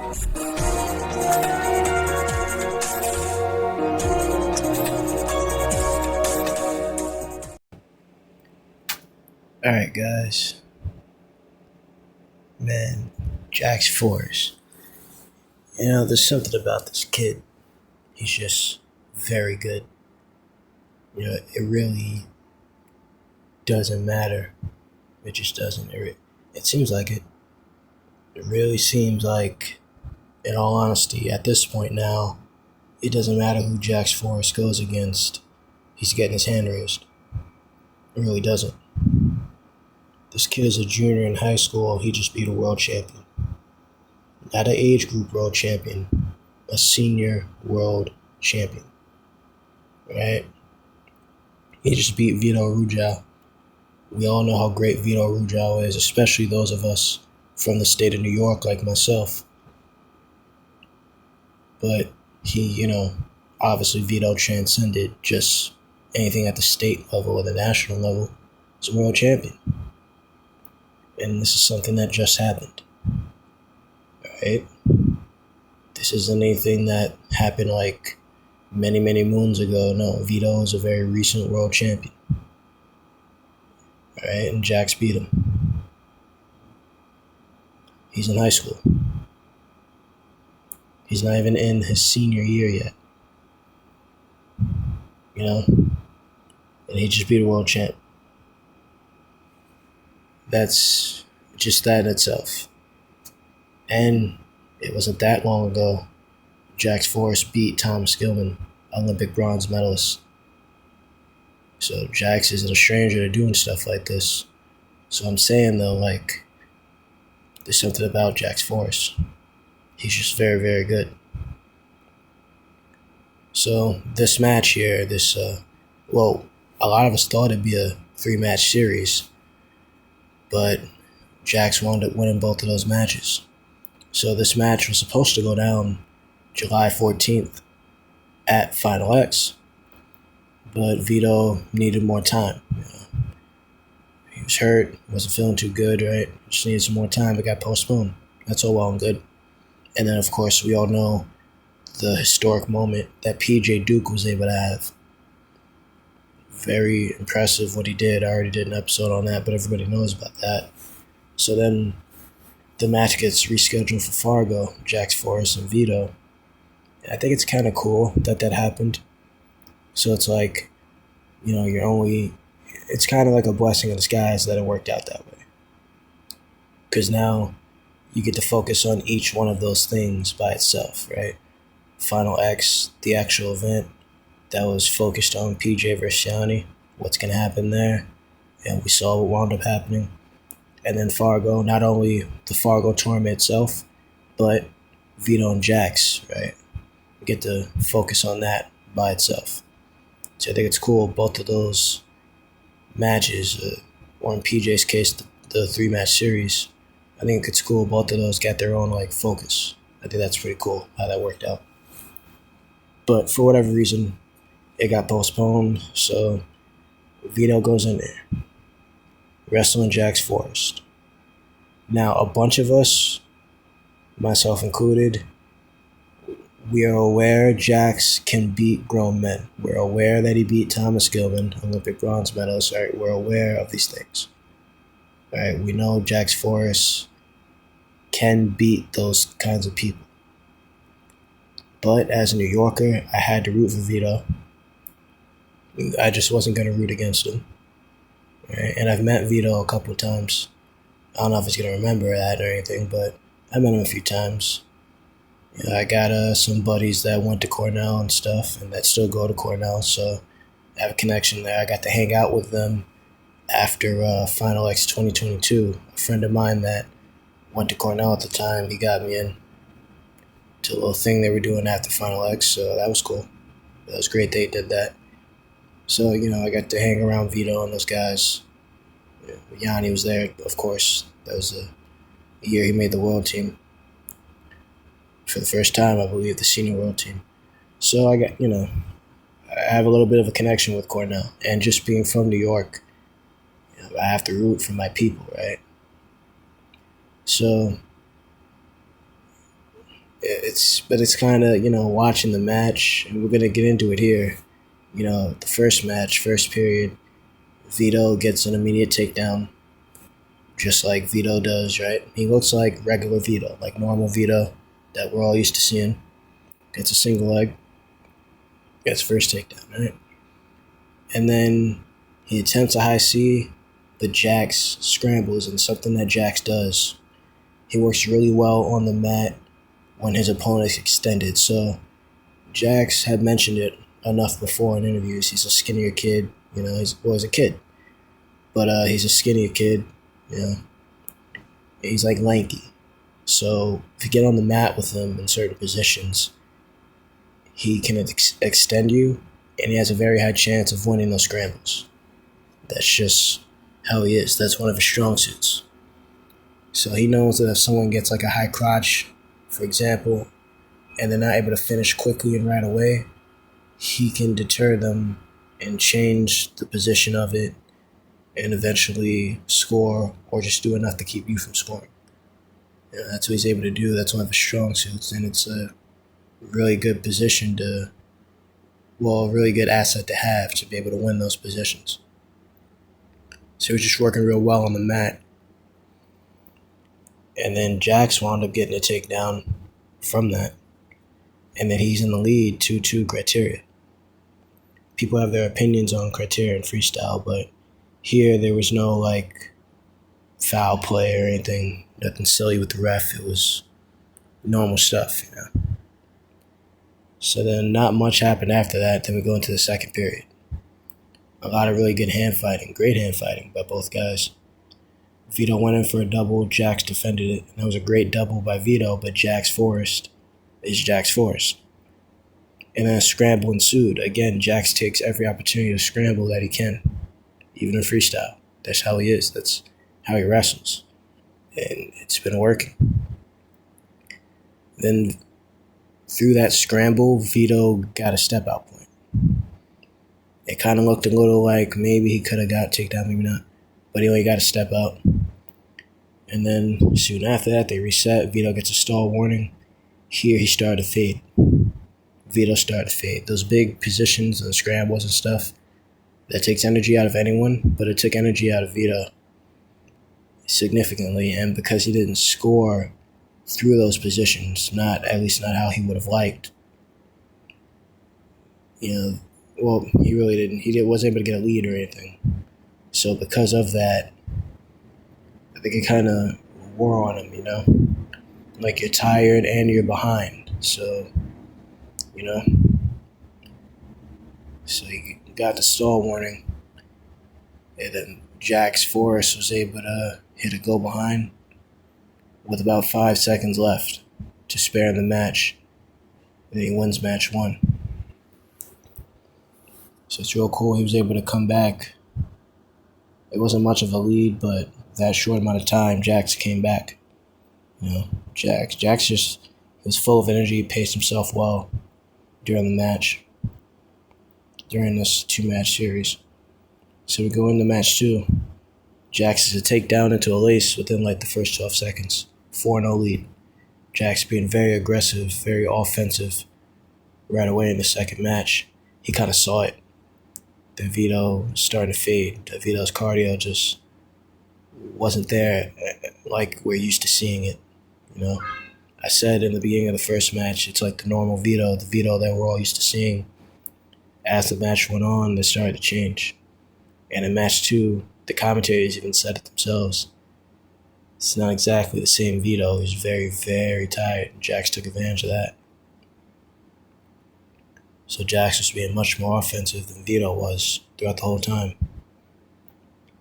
Alright, guys. Man, Jax Forrest. There's something about this kid. He's just very good. It really doesn't matter. It just doesn't. It seems like it. It really seems like, in all honesty, at this point now, it doesn't matter who Jax Forrest goes against. He's getting his hand raised. It really doesn't. This kid is a junior in high school. He just beat a world champion. Not an age group world champion. A senior world champion. Right? He just beat Vito Rujao. We all know how great Vito Rujao is, especially those of us from the state of New York like myself. But he, obviously Vito transcended just anything at the state level or the national level. He's a world champion. And this is something that just happened. Right? This isn't anything that happened like many, many moons ago. No, Vito is a very recent world champion. Right? And Jax beat him. He's in high school. He's not even in his senior year yet. And he just beat a world champ. That's just that in itself. And it wasn't that long ago, Jax Forrest beat Thomas Gilman, Olympic bronze medalist. So Jax isn't a stranger to doing stuff like this. So I'm saying though, there's something about Jax Forrest. He's just very, very good. So this match here, a lot of us thought it'd be a 3-match series, but Jax wound up winning both of those matches. So this match was supposed to go down July 14th at Final X, but Vito needed more time. He was hurt, wasn't feeling too good, right? Just needed some more time. It got postponed. That's all well and good. And then, of course, we all know the historic moment that PJ Duke was able to have. Very impressive what he did. I already did an episode on that, but everybody knows about that. So then the match gets rescheduled for Fargo, Jax Forrest and Vito. And I think it's kind of cool that happened. So it's like, it's kind of like a blessing in disguise that it worked out that way. Because now you get to focus on each one of those things by itself, right? Final X, the actual event that was focused on PJ versus Yanni, what's going to happen there, and we saw what wound up happening. And then Fargo, not only the Fargo tournament itself, but Vito and Jax, right? We get to focus on that by itself. So I think it's cool, both of those matches, or in PJ's case, the 3-match series, I think it's cool both of those got their own focus. I think that's pretty cool how that worked out. But for whatever reason, it got postponed, so Vito goes in there, wrestling Jax Forrest. Now, a bunch of us, myself included, we are aware Jax can beat grown men. We're aware that he beat Thomas Gilman, Olympic bronze medalist. Right? We're aware of these things. Right? We know Jax Forrest can beat those kinds of people. But as a New Yorker, I had to root for Vito. I just wasn't going to root against him. Right? And I've met Vito a couple of times. I don't know if he's going to remember that or anything, but I met him a few times. I got some buddies that went to Cornell and stuff, and that still go to Cornell, so I have a connection there. I got to hang out with them after Final X 2022. A friend of mine that went to Cornell at the time, he got me in to a little thing they were doing after Final X, so that was cool. That was great they did that. So, I got to hang around Vito and those guys. Yanni was there, of course. That was the year he made the world team. For the first time, I believe, the senior world team. So I got, I have a little bit of a connection with Cornell. And just being from New York, I have to root for my people, right? So It's kind of, watching the match, and we're gonna get into it here. The first match, first period, Vito gets an immediate takedown, just like Vito does, right? He looks like regular Vito, like normal Vito that we're all used to seeing. Gets a single leg, gets first takedown, right? And then he attempts a high C, but Jax scrambles, and something that Jax does. He works really well on the mat when his opponent's extended. So Jax had mentioned it enough before in interviews. He's a skinnier kid. He's a kid, but he's a skinnier kid. He's like lanky. So if you get on the mat with him in certain positions, he can extend you, and he has a very high chance of winning those scrambles. That's just how he is. That's one of his strong suits. So he knows that if someone gets like a high crotch, for example, and they're not able to finish quickly and right away, he can deter them and change the position of it and eventually score, or just do enough to keep you from scoring. That's what he's able to do. That's one of his strong suits, and it's a really good position a really good asset to have to be able to win those positions. So he was just working real well on the mat. And then Jax wound up getting a takedown from that. And then he's in the lead 2-2 criteria. People have their opinions on criteria and freestyle, but here there was no like foul play or anything, nothing silly with the ref. It was normal stuff, So then not much happened after that. Then we go into the second period. A lot of really good hand fighting, great hand fighting by both guys. Vito went in for a double, Jax defended it, and that was a great double by Vito, but Jax Forrest is Jax Forrest. And then a scramble ensued. Again, Jax takes every opportunity to scramble that he can, even in freestyle. That's how he is. That's how he wrestles. And it's been working. Then through that scramble, Vito got a step out point. It kind of looked a little like maybe he could have got takedown, maybe not. But he only got a step out. And then soon after that, they reset. Vito gets a stall warning. Here he started to fade. Vito started to fade. Those big positions and scrambles and stuff, that takes energy out of anyone, but it took energy out of Vito significantly. And because he didn't score through those positions, at least not how he would have liked, he really didn't. Wasn't able to get a lead or anything. So because of that, I think it kind of wore on him, Like you're tired and you're behind. So, So he got the stall warning. And then Jax Forrest was able to hit a go behind with about 5 seconds left to spare in the match. And he wins match 1. So it's real cool. He was able to come back. It wasn't much of a lead, but that short amount of time, Jax came back. Jax just was full of energy, paced himself well during the match, during this 2-match series. So we go into match 2. Jax is a takedown into a lace within like the first 12 seconds. 4-0 lead. Jax being very aggressive, very offensive right away in the second match. He kind of saw it. Then Vito started to fade. Vito's cardio just wasn't there like we're used to seeing it. I said in the beginning of the first match, it's like the normal Vito, the Vito that we're all used to seeing. As the match went on, they started to change. And in match 2, the commentators even said it themselves. It's not exactly the same Vito. He's very, very tired. Jax took advantage of that. So Jax was being much more offensive than Vito was throughout the whole time.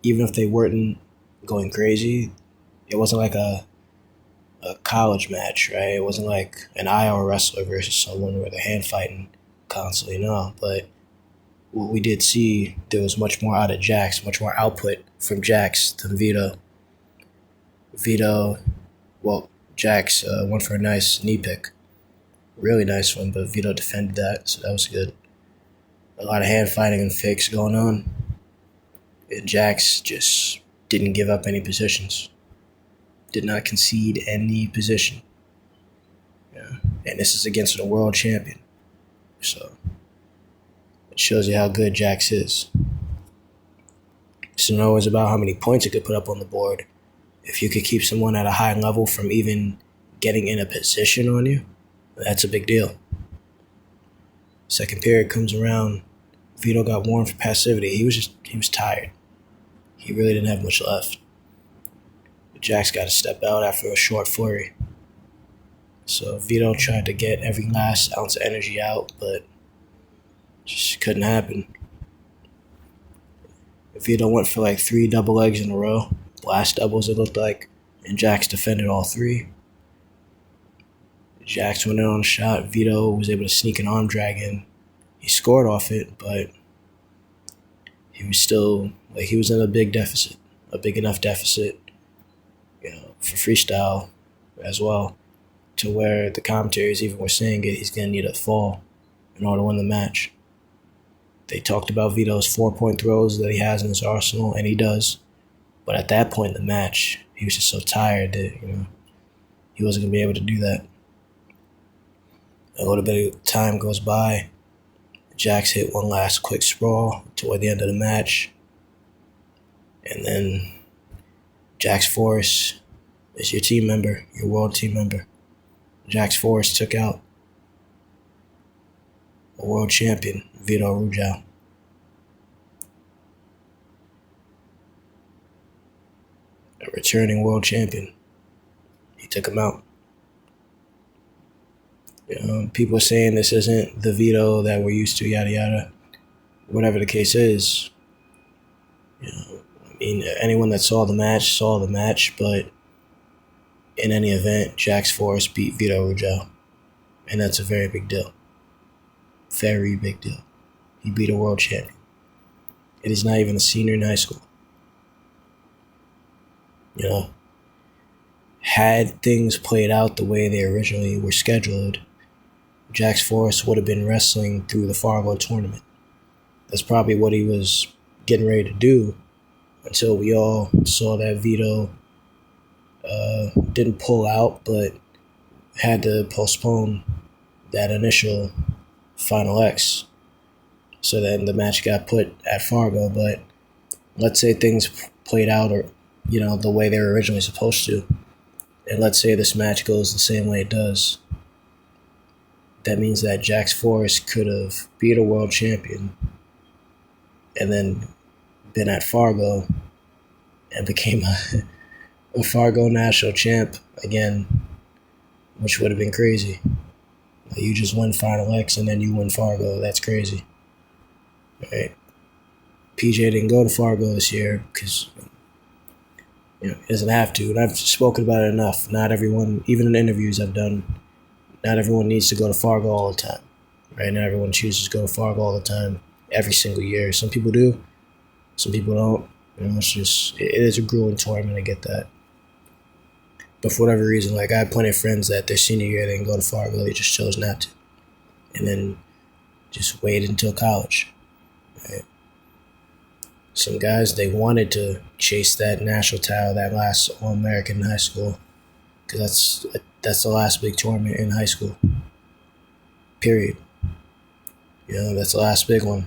Even if they weren't going crazy, it wasn't like a college match, right? It wasn't like an Iowa wrestler versus someone where they're hand fighting constantly, no. But what we did see, there was much more out of Jax, much more output from Jax than Vito. Jax went for a nice knee pick. Really nice one, but Vito defended that, so that was good. A lot of hand fighting and fakes going on. And Jax just didn't give up any positions. Did not concede any position. Yeah. And this is against a world champion. So it shows you how good Jax is. It's not always about how many points you could put up on the board. If you could keep someone at a high level from even getting in a position on you, that's a big deal. Second period comes around. Vito got warned for passivity. He was tired. He really didn't have much left. Jax got to step out after a short flurry. So Vito tried to get every last ounce of energy out, but just couldn't happen. Vito went for like 3 double legs in a row. Blast doubles, it looked like. And Jax defended all 3. Jax went in on a shot. Vito was able to sneak an arm drag in. He scored off it, but he was still, he was in a big deficit. A big enough deficit, for freestyle as well, to where the commentators even were saying he's going to need a fall in order to win the match. They talked about Vito's 4-point throws that he has in his arsenal, and he does. But at that point in the match, he was just so tired that, he wasn't going to be able to do that. A little bit of time goes by. Jax hit one last quick sprawl toward the end of the match. And then Jax Forrest is your team member, your world team member. Jax Forrest took out a world champion, Vito Rujao. A returning world champion. He took him out. People are saying this isn't the Vito that we're used to, yada yada. Whatever the case is, anyone that saw the match, but in any event, Jax Forrest beat Vito Rujao. And that's a very big deal. Very big deal. He beat a world champion. And he's not even a senior in high school. Had things played out the way they originally were scheduled, Jax Forrest would have been wrestling through the Fargo tournament. That's probably what he was getting ready to do until we all saw that Vito didn't pull out, but had to postpone that initial Final X. So then the match got put at Fargo, but let's say things played out or the way they were originally supposed to. And let's say this match goes the same way it does. That means that Jax Forrest could have beat a world champion and then been at Fargo and became a Fargo national champ again, which would have been crazy. You just win Final X and then you win Fargo. That's crazy. Right? PJ didn't go to Fargo this year because he doesn't have to. And I've spoken about it enough. Not everyone, even in interviews I've done, not everyone needs to go to Fargo all the time. Right? Not everyone chooses to go to Fargo all the time every single year. Some people do. Some people don't. It is a grueling tournament, I get that. But for whatever reason, I had plenty of friends that their senior year they didn't go to Fargo, they just chose not to. And then just waited until college. Right? Some guys, they wanted to chase that national title, that last All-American in high school, because that's the last big tournament in high school. Period. That's the last big one.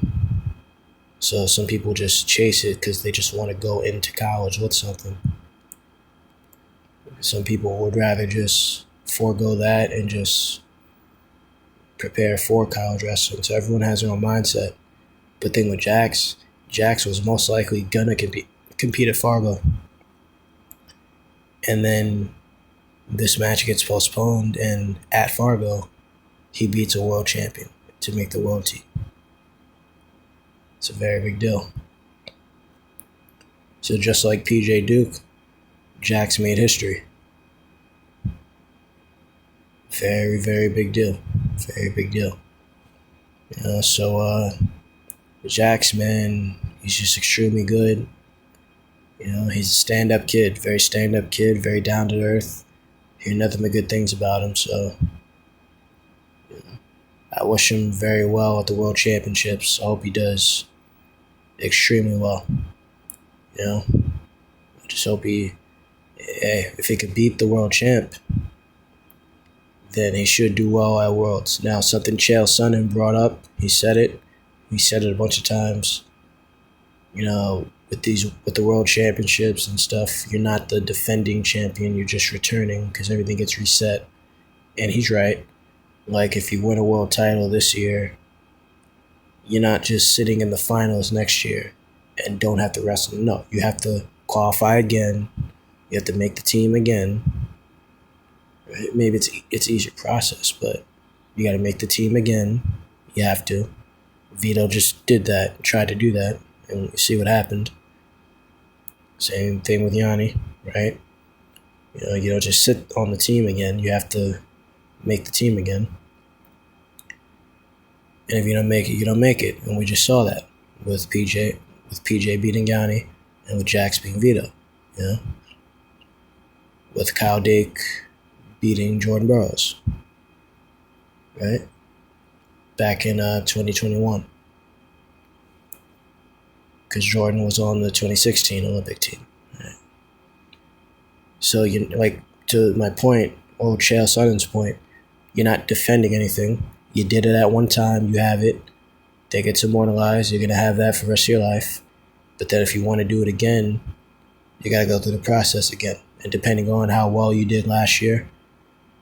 So some people just chase it because they just want to go into college with something. Some people would rather just forego that and just prepare for college wrestling. So everyone has their own mindset. But the thing with Jax was most likely gonna compete at Fargo. And then this match gets postponed, and at Fargo, he beats a world champion to make the world team. It's a very big deal. So just like PJ Duke, Jax made history. Very, very big deal. Very big deal. So Jax, man, he's just extremely good. He's a stand-up kid, very stand-up kid, very down-to-earth. Hear nothing but good things about him, so I wish him very well at the World Championships. I hope he does extremely well. I just hope if he could beat the world champ, then he should do well at Worlds. Now, something Chael Sonnen brought up, he said it. He said it a bunch of times. With the World Championships and stuff, you're not the defending champion. You're just returning because everything gets reset. And he's right. Like, if you win a world title this year, you're not just sitting in the finals next year and don't have to wrestle. No, you have to qualify again. You have to make the team again. Maybe it's easier process, but you got to make the team again. You have to. Vito just did that, tried to do that, and you see what happened. Same thing with Yanni, right? You don't just sit on the team again. You have to make the team again. And if you don't make it, you don't make it. And we just saw that with PJ beating Yanni and with Jax beating Vito. With Kyle Dake beating Jordan Burroughs, right? Back in 2021. Because Jordan was on the 2016 Olympic team. Right? So, to my point, or Chael Sonnen's point, you're not defending anything. You did it at one time, you have it. They get immortalized, you're going to have that for the rest of your life. But then if you want to do it again, you got to go through the process again. And depending on how well you did last year,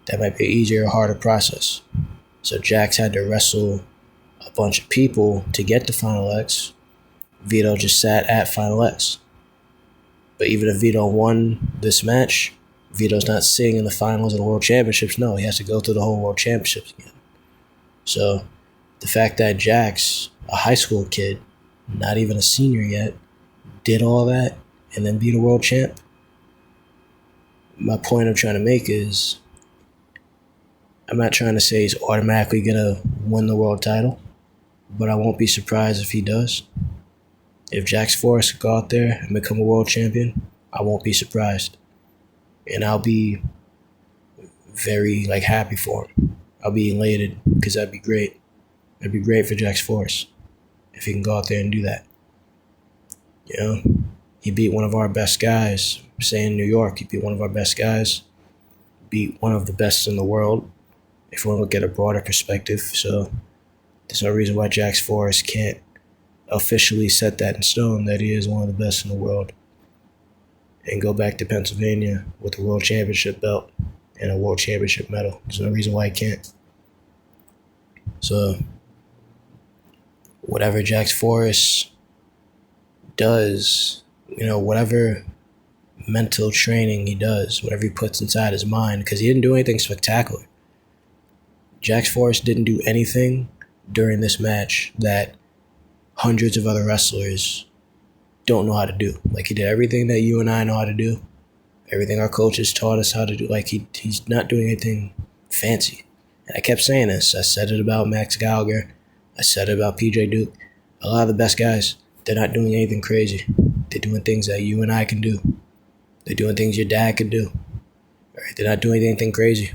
that might be an easier or harder process. So Jax had to wrestle a bunch of people to get to Final X. Vito just sat at Final X. But even if Vito won this match, Vito's not sitting in the finals of the World Championships. No, he has to go through the whole World Championships again. So the fact that Jax, a high school kid, not even a senior yet, did all that and then beat a world champ, my point I'm trying to make is I'm not trying to say he's automatically going to win the world title, but I won't be surprised if he does. If Jax Forrest could go out there and become a world champion, I won't be surprised. And I'll be very happy for him. I'll be elated because that'd be great. It'd be great for Jax Forrest if he can go out there and do that. He beat one of our best guys. Say in New York, he beat one of our best guys. Beat one of the best in the world, if we want to look at a broader perspective. So there's no reason why Jax Forrest can't officially set that in stone that he is one of the best in the world and go back to Pennsylvania with a world championship belt and a world championship medal. There's no reason why he can't. So whatever Jax Forrest does, whatever mental training he does, whatever he puts inside his mind, because he didn't do anything spectacular. Jax Forrest didn't do anything during this match that hundreds of other wrestlers don't know how to do. He did everything that you and I know how to do, everything our coaches taught us how to do. He's not doing anything fancy. And I kept saying this. I said it about Max Gallagher. I said it about PJ Duke. A lot of the best guys, they're not doing anything crazy. They're doing things that you and I can do. They're doing things your dad could do. Right? They're not doing anything crazy.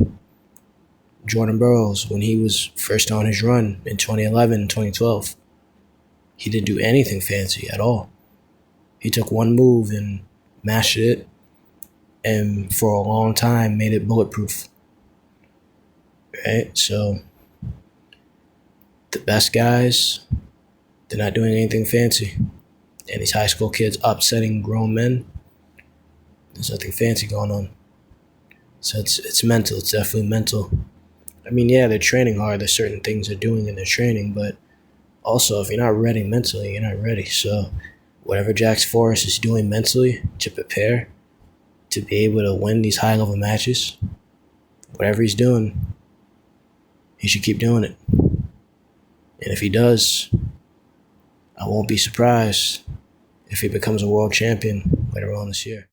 Jordan Burroughs, when he was first on his run in 2011 and 2012, he didn't do anything fancy at all. He took one move and mastered it, and for a long time made it bulletproof. Right? So the best guys, they're not doing anything fancy. And these high school kids upsetting grown men, there's nothing fancy going on. So it's mental. It's definitely mental. I mean, yeah, they're training hard. There's certain things they're doing in their training, but also if you're not ready mentally, you're not ready. So whatever Jax Forrest is doing mentally to prepare to be able to win these high-level matches, whatever he's doing, he should keep doing it. And if he does, I won't be surprised if he becomes a world champion later on this year.